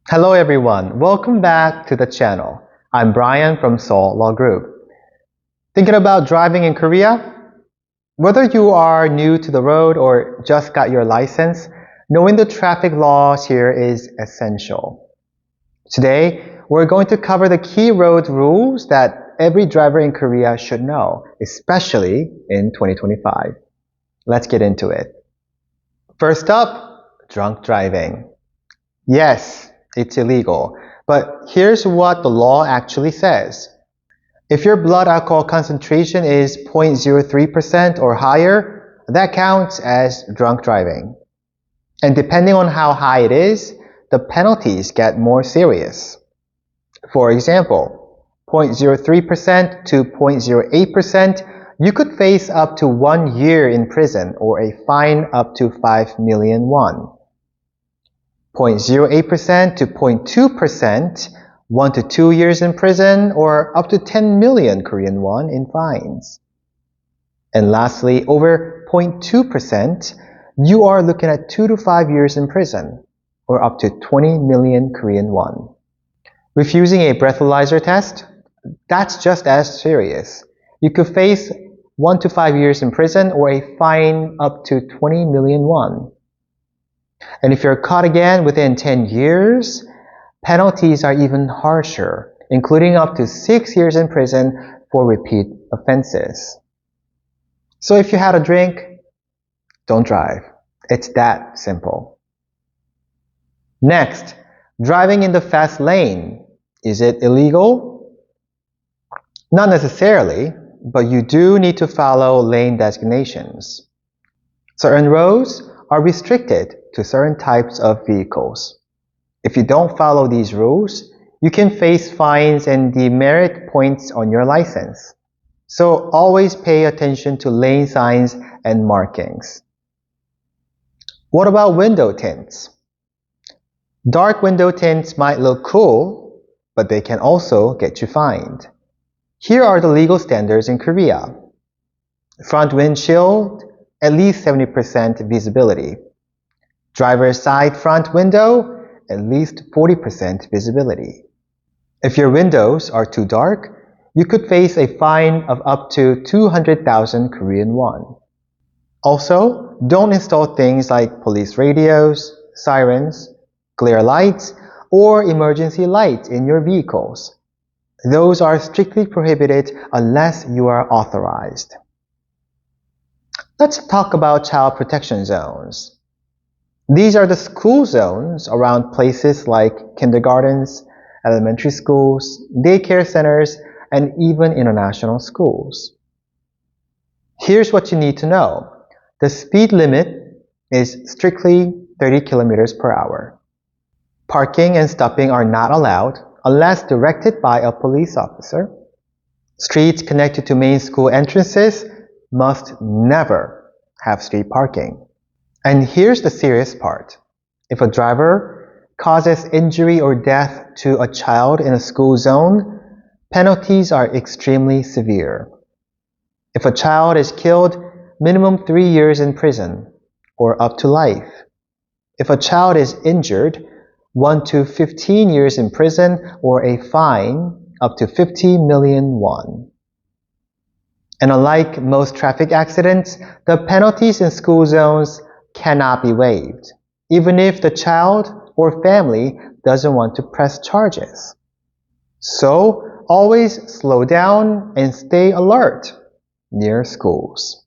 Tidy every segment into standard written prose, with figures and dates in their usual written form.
Hello everyone, welcome back to the channel. I'm Brian from Seoul Law Group. Thinking about driving in Korea? Whether you are new to the road or just got your license, knowing the traffic laws here is essential. Today, we're going to cover the key road rules that every driver in Korea should know, especially in 2025. Let's get into it. First up, drunk driving. Yes, it's illegal, but here's what the law actually says. If your blood alcohol concentration is 0.03% or higher, that counts as drunk driving. And depending on how high it is, the penalties get more serious. For example, 0.03% to 0.08%, you could face up to 1 year in prison or a fine up to 5 million won. 0.08% to 0.2%, 1 to 2 years in prison or up to 10 million Korean won in fines. And lastly, over 0.2%, you are looking at 2 to 5 years in prison or up to 20 million Korean won. Refusing a breathalyzer test? That's just as serious. You could face 1 to 5 years in prison or a fine up to 20 million won. And if you're caught again within 10 years, penalties are even harsher, including up to 6 years in prison for repeat offenses. So if you had a drink, don't drive. It's that simple. Next, driving in the fast lane. Is it illegal? Not necessarily, but you do need to follow lane designations. Certain roads are restricted to certain types of vehicles. If you don't follow these rules, you can face fines and demerit points on your license. So always pay attention to lane signs and markings. What about window tints? Dark window tints might look cool, but they can also get you fined. Here are the legal standards in Korea. Front windshield, at least 70% visibility. Driver's side front window, at least 40% visibility. If your windows are too dark, you could face a fine of up to 200,000 Korean won. Also, don't install things like police radios, sirens, glare lights, or emergency lights in your vehicles. Those are strictly prohibited unless you are authorized. Let's talk about child protection zones. These are the school zones around places like kindergartens, elementary schools, daycare centers, and even international schools. Here's what you need to know. The speed limit is strictly 30 kilometers per hour. Parking and stopping are not allowed unless directed by a police officer. Streets connected to main school entrances must never have street parking. And here's the serious part. If a driver causes injury or death to a child in a school zone, penalties are extremely severe. If a child is killed, minimum 3 years in prison or up to life. If a child is injured, 1 to 15 years in prison or a fine up to 50 million won. And unlike most traffic accidents, the penalties in school zones cannot be waived, even if the child or family doesn't want to press charges. So always slow down and stay alert near schools.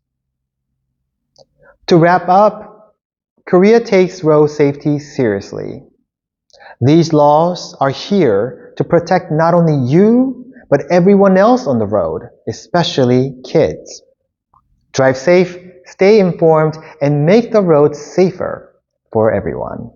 To wrap up, Korea takes road safety seriously. These laws are here to protect not only you, but everyone else on the road, especially kids. Drive safe, stay informed, and make the roads safer for everyone.